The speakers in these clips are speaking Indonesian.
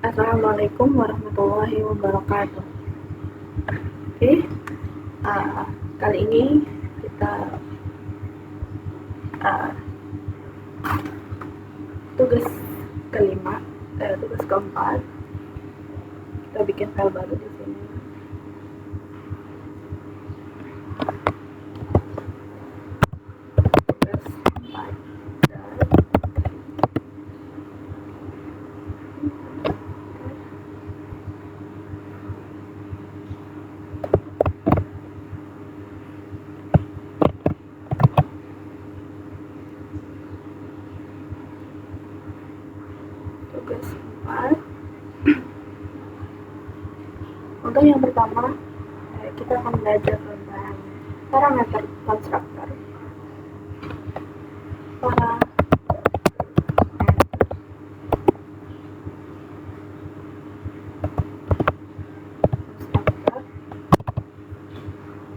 Assalamualaikum warahmatullahi wabarakatuh. Oke, kali ini kita uh, tugas keempat. Kita bikin file baru di sini. Tugas 4 Untuk yang pertama, kita akan belajar tentang parameter konstruktor.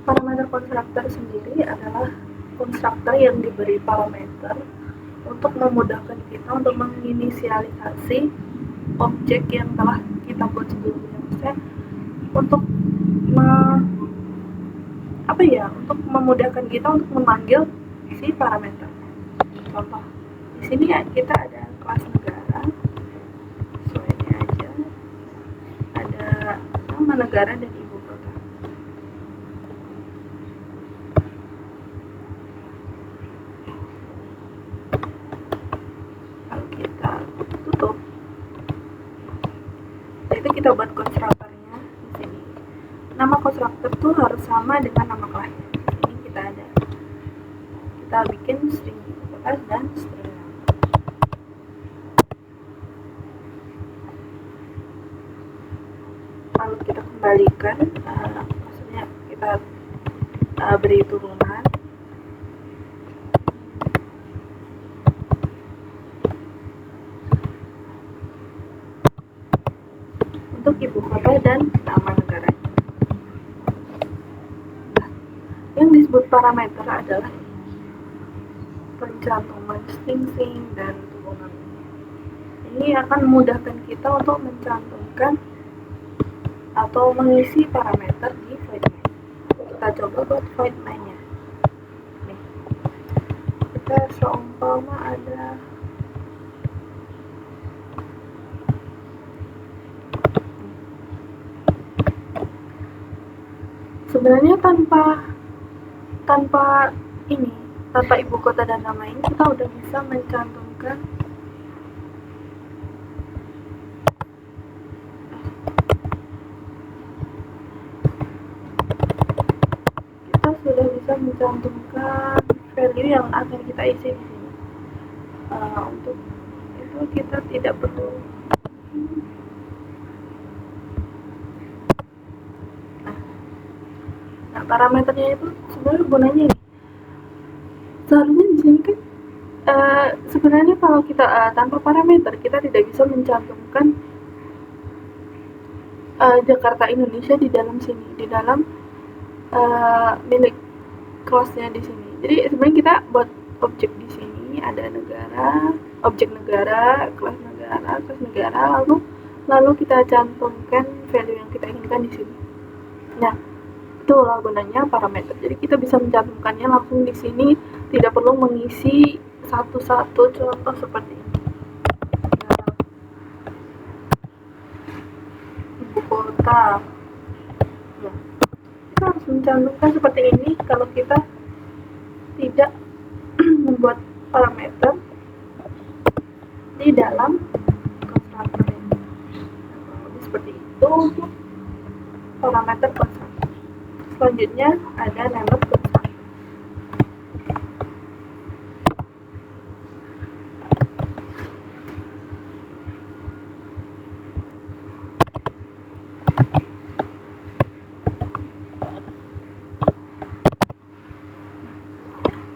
Parameter konstruktor sendiri adalah konstruktor yang diberi parameter untuk memudahkan kita untuk menginisialisasi objek yang telah kita buat sebelumnya. Maksudnya untuk untuk memudahkan kita untuk memanggil si parameter. Contoh, di sini ya kita ada kelas negara, sesuainya aja, ada nama negara dan ibu kota. Kalau kita tutup, itu kita buat konstruktornya di sini. Nama konstruktor tuh harus sama dengan nama kelasnya. Ini kita bikin string ibu kota dan string nama. Lalu kita kembalikan, maksudnya kita beri turunan. Untuk ibu kota dan nama negara. Yang disebut parameter adalah pencantuman string dan turunan. Ini akan memudahkan kita untuk mencantumkan atau mengisi parameter di void main. Kita coba buat void main-nya. Nih, kita seumpama ada sebenarnya tanpa ibu kota dan nama ini kita udah bisa mencantumkan value yang akan kita isi di sini. Untuk itu kita tidak perlu parameternya itu sebenarnya gunanya ini. Seharusnya di sini kan sebenarnya kalau kita tanpa parameter kita tidak bisa mencantumkan Jakarta Indonesia di dalam sini, di dalam milik kelasnya di sini. Jadi sebenarnya kita buat objek di sini ada negara, objek negara, kelas negara, lalu kita cantumkan value yang kita inginkan di sini. Nah, itulah gunanya parameter. Jadi kita bisa mencantumkannya langsung di sini, tidak perlu mengisi satu-satu contoh seperti ini. Ibu kota. Ya. Kita harus mencantumkan seperti ini kalau kita tidak membuat parameter di dalam konstruktor ini. Seperti itu untuk parameter konstruktor. Selanjutnya ada nama konstruktor.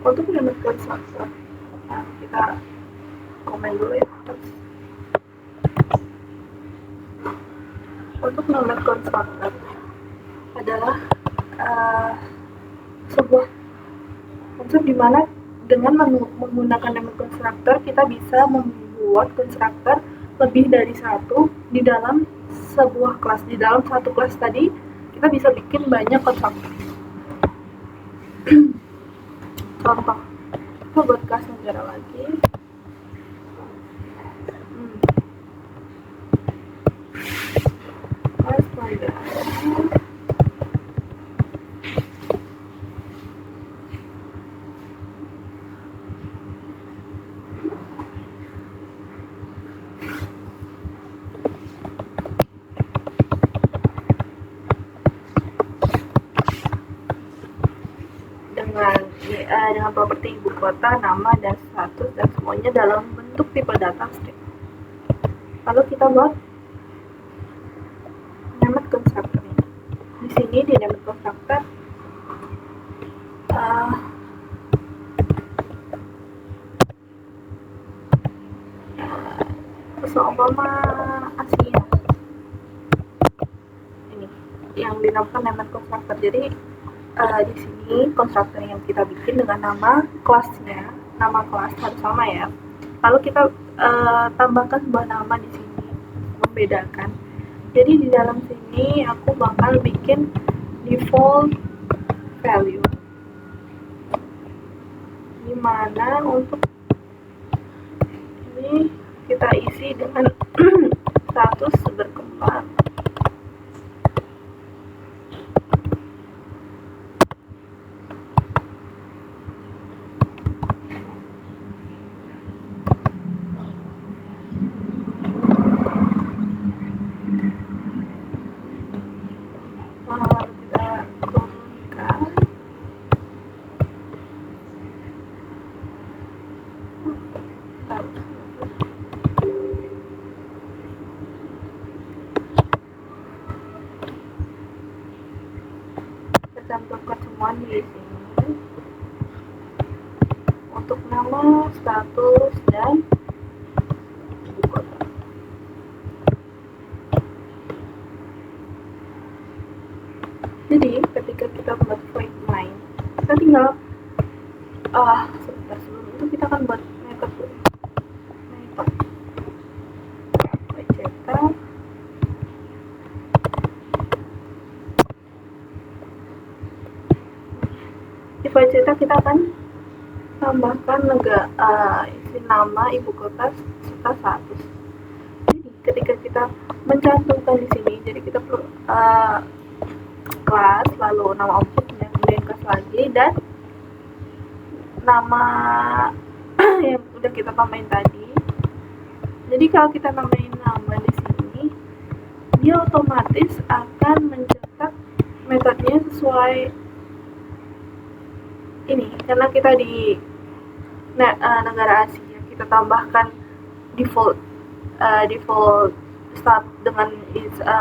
Untuk nama konstruktor, kita komen dulu ya. Untuk nama konstruktor adalah sebuah konsep di mana dengan menggunakan nama konstruktor kita bisa membuat konstruktor lebih dari satu di dalam sebuah kelas. Di dalam satu kelas tadi kita bisa bikin banyak konstruktor. Contoh, kita buat kelas negara lagi. Kelas negara. Dengan properti ibu kota, nama, dan status, dan semuanya dalam bentuk tipe data string. Lalu kita buat name constructor. Di sini di name constructor seumpama Asia ini yang dinamakan name constructor. Jadi di sini konstruktor yang kita bikin dengan nama kelasnya, nama kelas harus sama ya. Lalu kita tambahkan sebuah nama di sini, membedakan. Jadi di dalam sini aku bakal bikin default value, dimana untuk ini kita isi dengan status berkembang. Cantumkan semua di sini untuk nama, status, dan ibu kota. Jadi ketika kita buat void main, kita tinggal sebentar, sebelum itu kita akan buat method dulu. Void cetak. Di void cetak kita akan tambahkan isi nama, ibu kota, serta status. Jadi ketika kita mencantumkan di sini, jadi kita perlu kelas, lalu nama objeknya, kemudian kelas lagi, dan nama yang udah kita tambahin tadi. Jadi kalau kita tambahin nama di sini, dia otomatis akan mencetak metodenya sesuai ini, karena kita di negara Asia, kita tambahkan default start dengan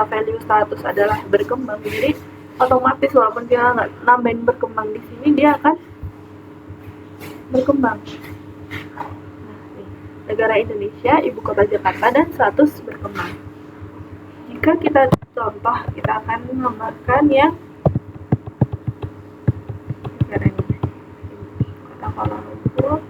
value status adalah berkembang. Jadi otomatis walaupun kita nggak nambahin berkembang di sini, dia akan berkembang. Nah, negara Indonesia, ibu kota Jakarta, dan status berkembang. Jika kita contoh, kita akan menambahkan yang negara ini, kota Kuala Lumpur.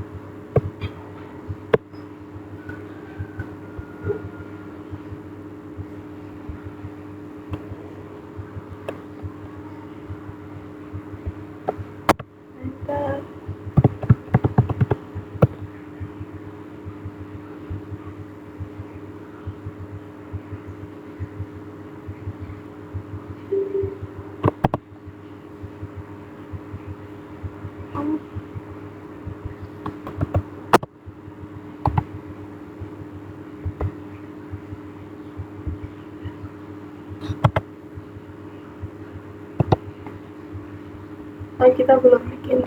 Kita belum bikin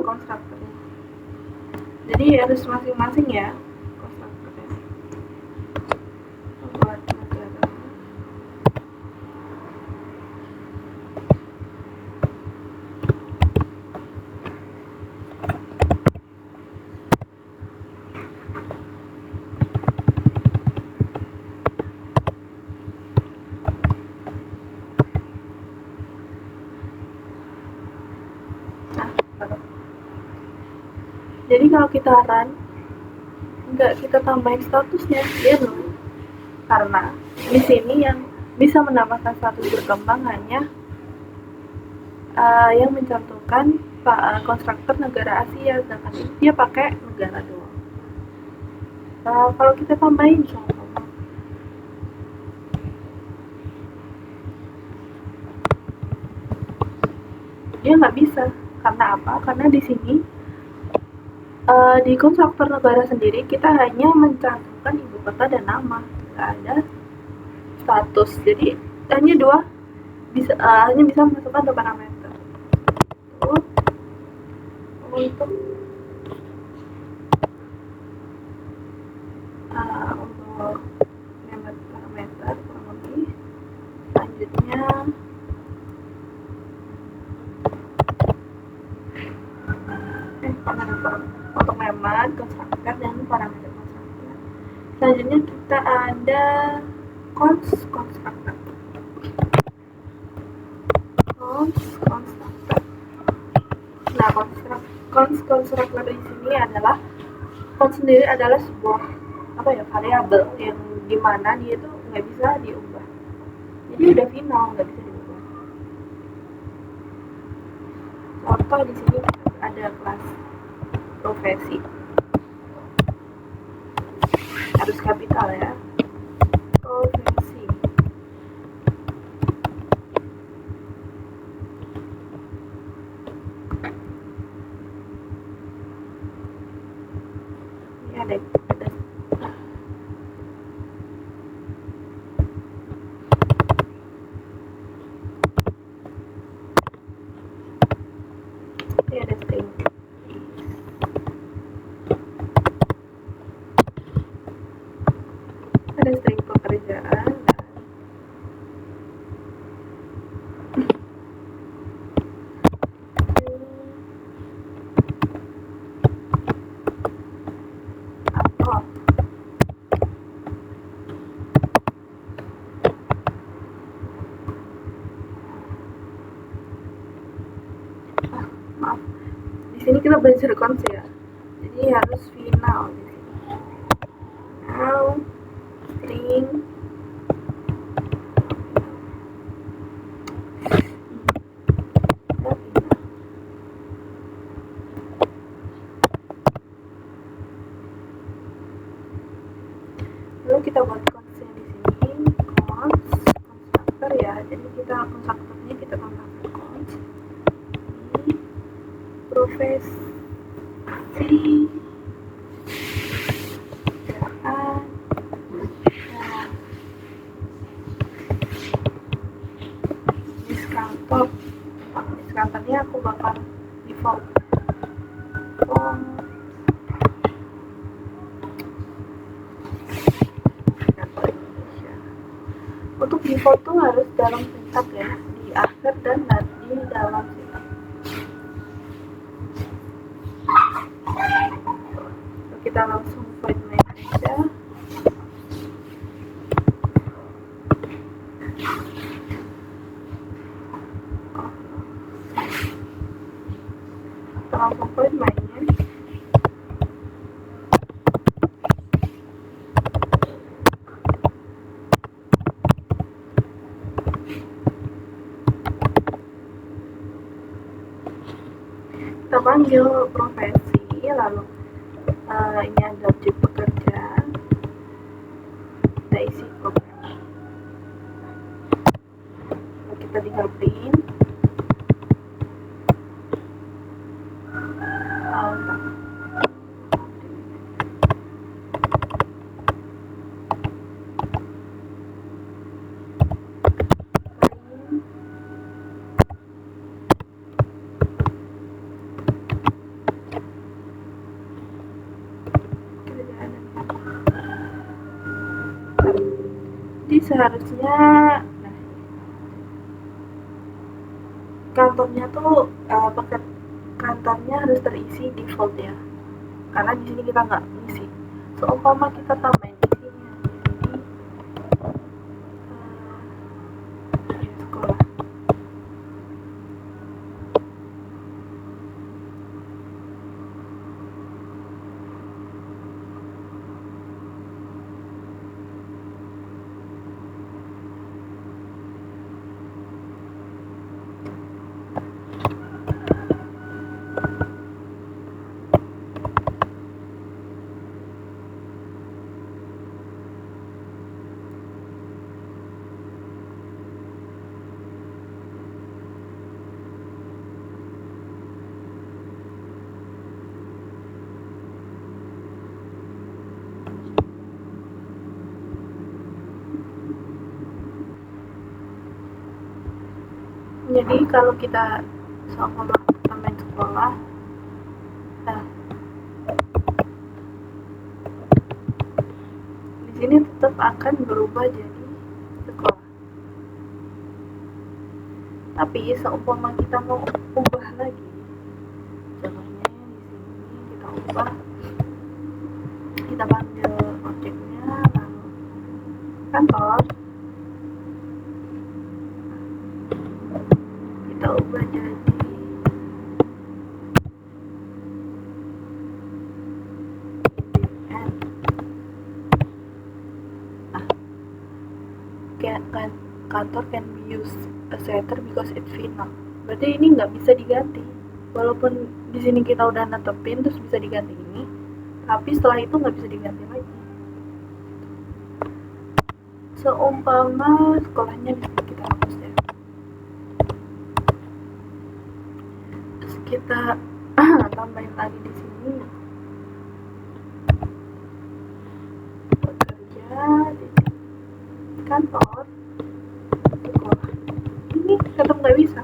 konstruktornya, jadi harus masing-masing ya konstruktornya. Buat negara, jadi kalau kita run, nggak kita tambahin statusnya, dia belum karena di sini yang bisa menambahkan status berkembang hanya yang mencantumkan konstruktor negara Asia, sedangkan ini dia pakai negara doang. Kalau kita tambahin contoh, dia nggak bisa. Karena apa? Karena di sini di konstruktor negara sendiri kita hanya mencantumkan ibu kota dan nama, nggak ada status. Jadi hanya hanya bisa memasukkan 2 parameter. Untuk parameter kurang lebih. Selanjutnya untuk memad, konstruktor, dan parameter konstruktor. Selanjutnya kita ada konstruktor. Nah, konstruktor di sini adalah sendiri adalah sebuah variabel yang dimana dia itu nggak bisa diubah. Jadi udah final, nggak bisa diubah. Contoh di sini ada kelas profesi, harus kapital ya. Profesi. Ini ada string. Ada string pekerjaan. Maaf, di sini kita belajar kons ya, jadi harus final di sini. Now string lalu kita buat konsnya di sini, konstruktor ya. Jadi kita konstruktornya kita tambahkan kons ini profesi pekerjaan. Kantornya aku bakal default untuk default tuh harus dalam syntax ya, di akhir dan di dalam syntax. Kita langsung void main aja. Langsung void mainnya. Kita panggil profesi, lalu ini ada objek pekerja, kita isi program, lalu kita tinggal print. Jadi seharusnya kantornya tuh kantornya harus terisi default ya, karena di sini kita nggak ngisi. Seumpama kita tambahin isinya di sini sekolah. Jadi kalau kita seumpama kita main sekolah, nah di sini tetap akan berubah jadi sekolah. Tapi seumpama kita mau ubah lagi, contohnya di sini kita ubah, kita panggil objeknya lalu kantor, kita ubah jadi kantor can be used as setter because it's final. Berarti ini nggak bisa diganti. Walaupun di sini kita udah netepin terus bisa diganti ini, tapi setelah itu nggak bisa diganti lagi. Seumpama sekolahnya di sini kita hapus ya. Terus kita tambahin lagi di sini. Bekerja di kantor sekolah. Ini tetap nggak bisa.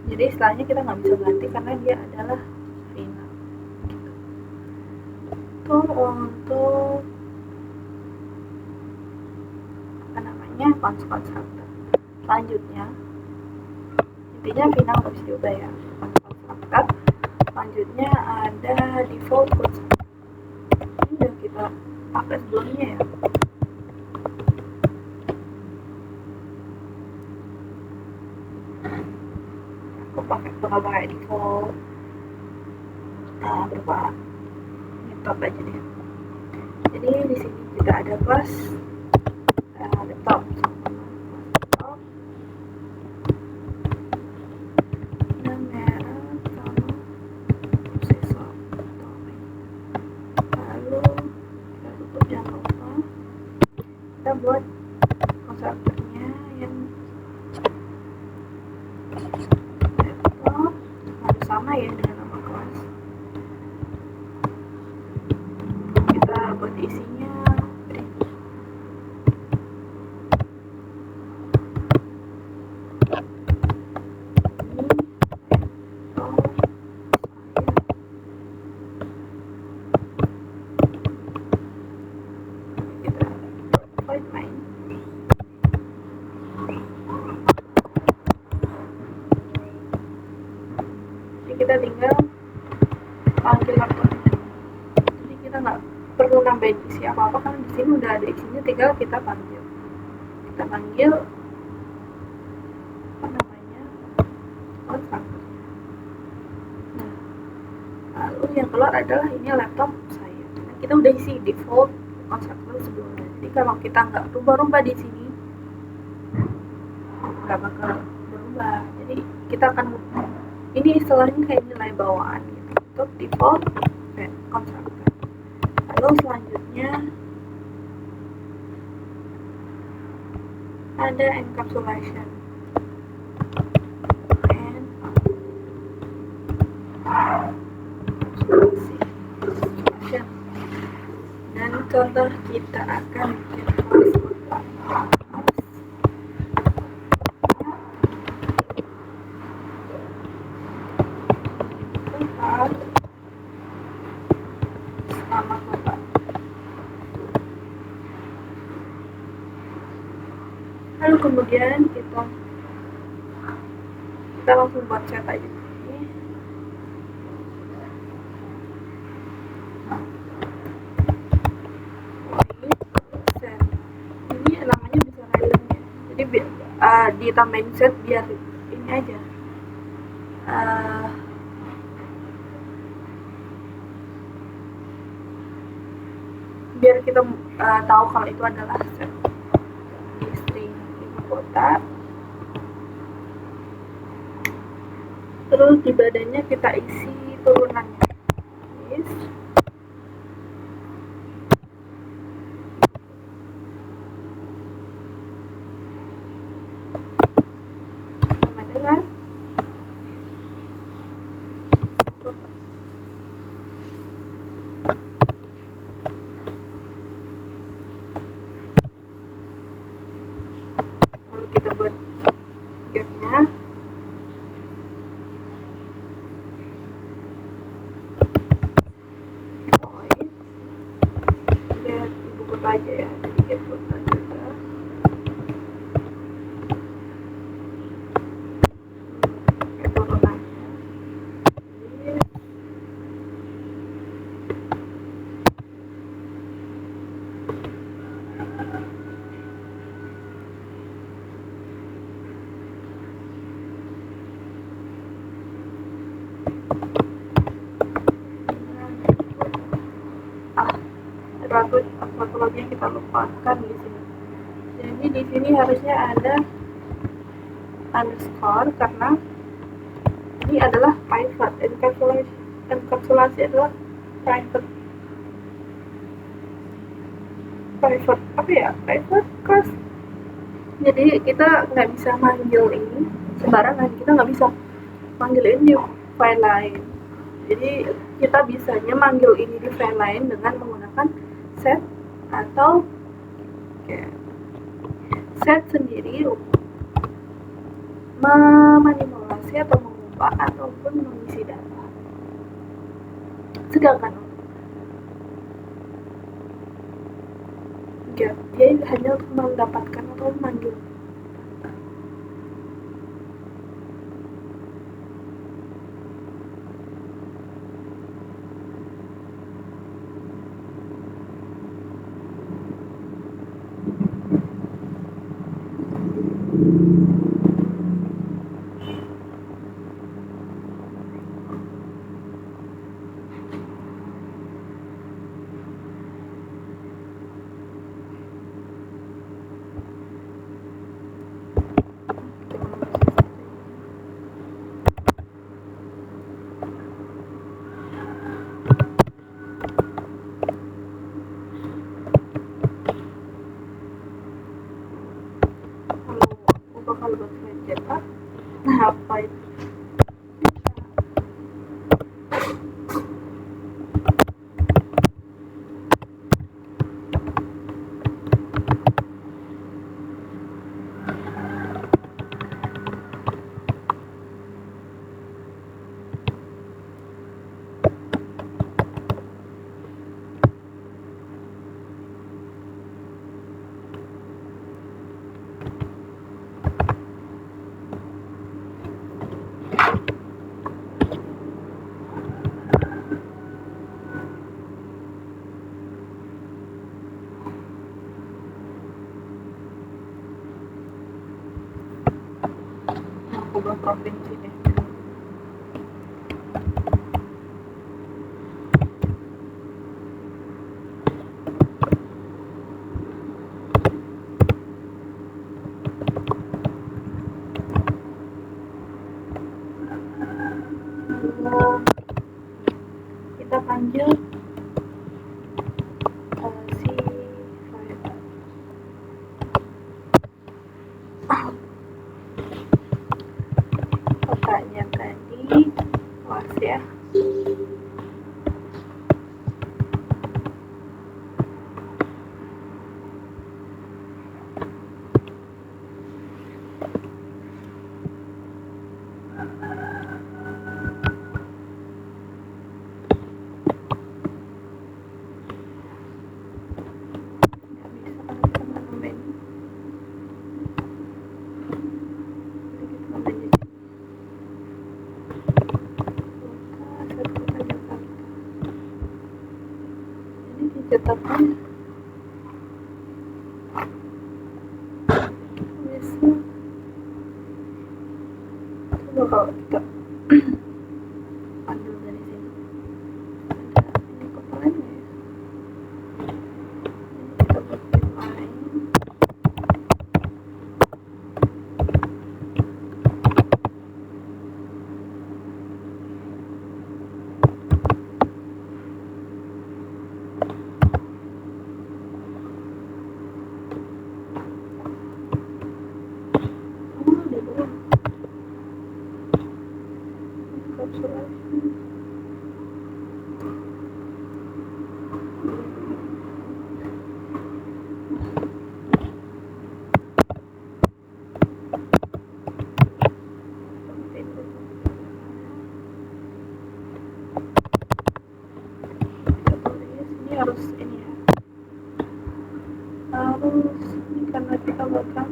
Jadi istilahnya kita nggak bisa ganti karena dia adalah final. Itu untuk konstruktor. Selanjutnya intinya final harus diubah ya, konstruktor. Selanjutnya ada default constructor. Ini udah kita pakai sebelumnya ya. Aku pakai default berupa laptop aja deh. Jadi di sini kita ada kelas laptop, dan merek sama prosesor. Lalu kita tutup, jangan lupa kita buat konstruktornya yang laptop harus sama ya dengan nama kelas. Kita buat isinya kita tinggal panggil laptopnya. Jadi kita nggak perlu nambahin isi apa-apa karena di sini udah ada isinya, tinggal kita panggil. Kita panggil apa namanya, konstruktor. Nah, lalu yang keluar adalah ini laptop saya. Nah, kita udah isi default konstruktor sebelumnya. Jadi kalau kita nggak rubah-rubah di sini, nggak bakal berubah. Jadi kita akan ini istilahnya kayak nilai bawaan gitu untuk default constructor. Lalu selanjutnya ada encapsulation. Dan contoh kita akan bikin kelas sama kota. Lalu kemudian kita langsung buat set aja. Ini namanya bisa random ya. Jadi ditambahin set biar ini aja. Biar kita tahu kalau itu adalah set di string ibu kota. Terus di badannya kita isi turunannya. Yes. Kan? Lalu kita buat get ibu kota aja ya, jadi get kota juga. Turunannya satu lagi yang kita lupakan di sini. Jadi di sini harusnya ada underscore karena ini adalah private. Enkapsulasi adalah private apa ya, private class. Jadi kita nggak bisa manggil ini sembarangan, kita nggak bisa manggil ini di file lain. Jadi kita bisanya manggil ini di file lain dengan menggunakan set atau set sendiri memanipulasi atau mengubah ataupun mengisi data. Sedangkan dia hanya untuk mendapatkan atau memanggil. Kalau buat cetak, nah apa itu? Ubah provinsi deh. Kita panggil si file. Kotanya tadi luas ya. Cetakan bisa coba kalau kita ambil dari sini ada ini kepalanya ya, ini kita buat lain. harus ini karena kita bakal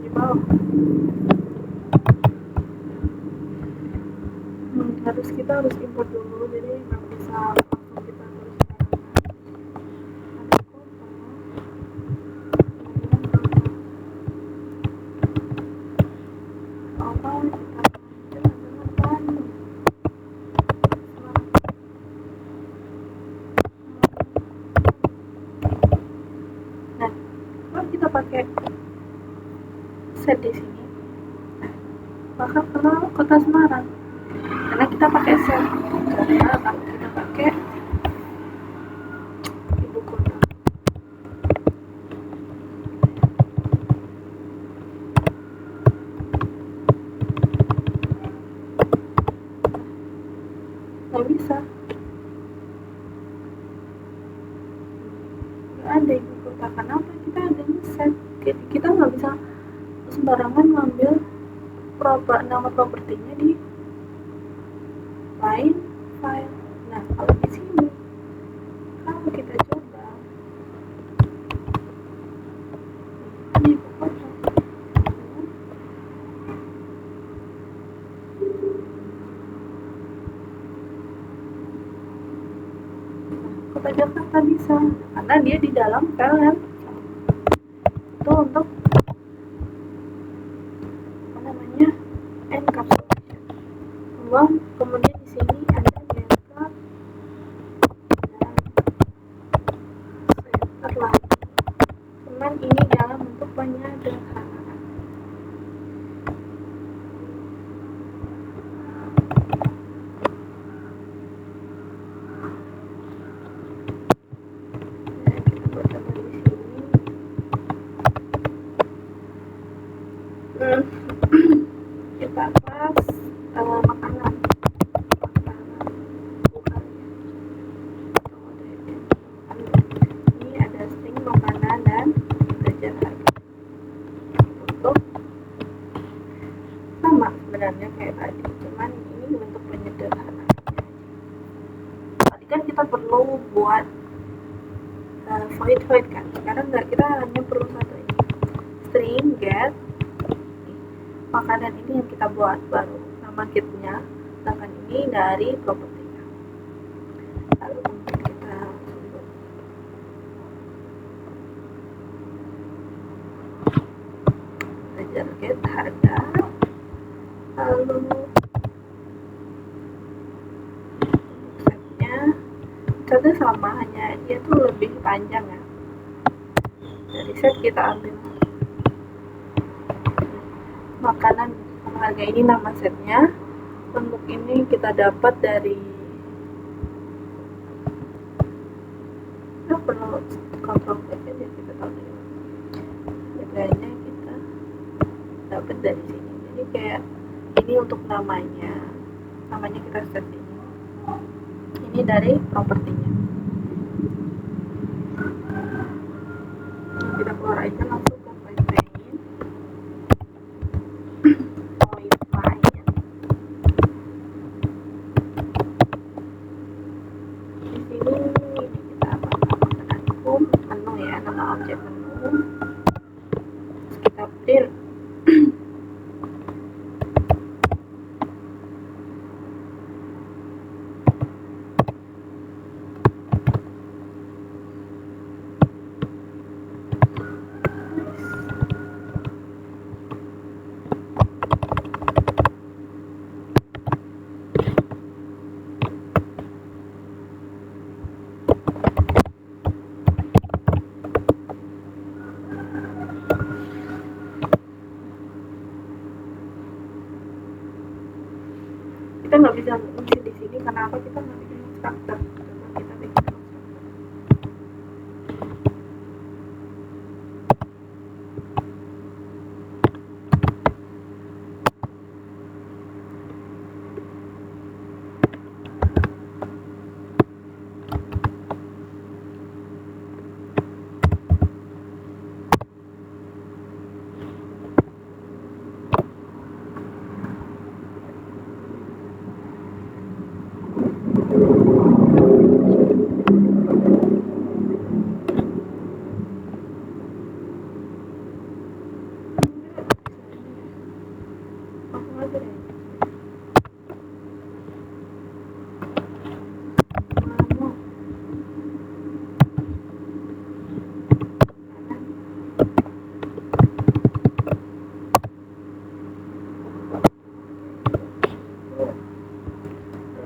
di bawah. Kita harus import dulu, jadi nggak bisa langsung kita tulis nah kalau kita pakai set di sini maka kenal kota Semarang karena kita pakai set, karena kalau kita pakai ibu kota nggak bisa, nggak ada ibu kota. Kenapa? Kita adanya set, kita nggak bisa sembarangan ngambil nama propertinya di lain file. Nah kalau di sini kalau kita coba ini ibu kota, kota Jakarta bisa karena dia di dalam file yang itu untuk apa namanya encapsulation. Kemudian di sini ada delta dan center lagi, cuman ini dalam bentuk penyederhanaan. Kita pas makanan bukan ini ada string makanan dan belajar harga untuk sama sebenarnya kayak tadi, cuman ini bentuk penyederhanaan. Tadi kan kita perlu buat void kan, sekarang nggak, kita hanya perlu satu ini string get makanan ini yang kita buat baru nama kitnya, sedangkan ini dari propertinya. Lalu kemudian kita sebut belajar get harga, lalu setnya sama, hanya dia tuh lebih panjang ya. Dari set kita ambil makanan harga, ini nama setnya. Bentuk ini kita dapat dari perlu kontrol aja kita tahu dari harganya kita dapat dari sini. Jadi kayak ini untuk namanya kita set ini dari propertinya. Kita keluar aja langsung ke file main. Objek menu, kita print kita nggak bisa ngisi di sini. Kenapa? Kita nggak bikin constructor. Coba kita bikin constructor.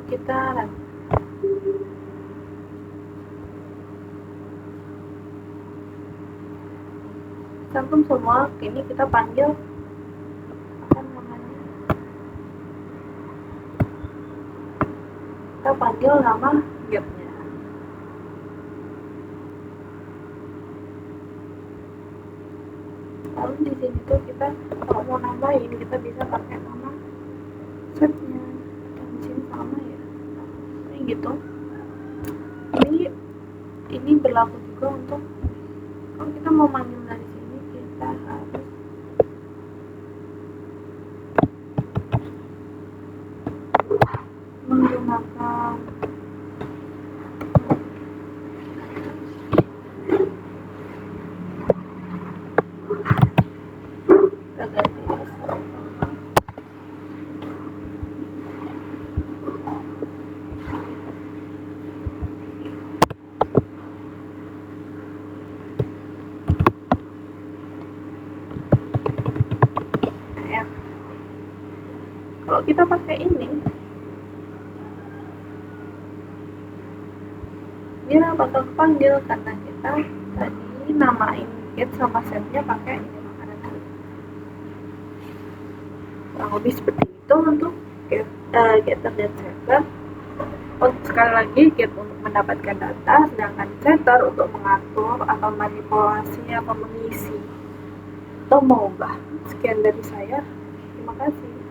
Kita cantum semua. Ini kita panggil apa namanya, kita panggil nama gapnya. Lalu di sini tuh kita kalau mau nambahin kita bisa pakai nama setnya. Dan di sini sama ya, kayak gitu. Ini berlaku juga untuk kalau kita mau manggil dari sini, kita harus menggunakan kalau kita pakai ini, dia bakal kepanggil karena kita tadi namain get sama setnya pakai ini makanan. Kurang lebih seperti itu untuk getter dan setter. Sekali lagi, get untuk mendapatkan data, sedangkan setter untuk mengatur atau manipulasi atau mengisi atau mengubah. Sekian dari saya, terima kasih.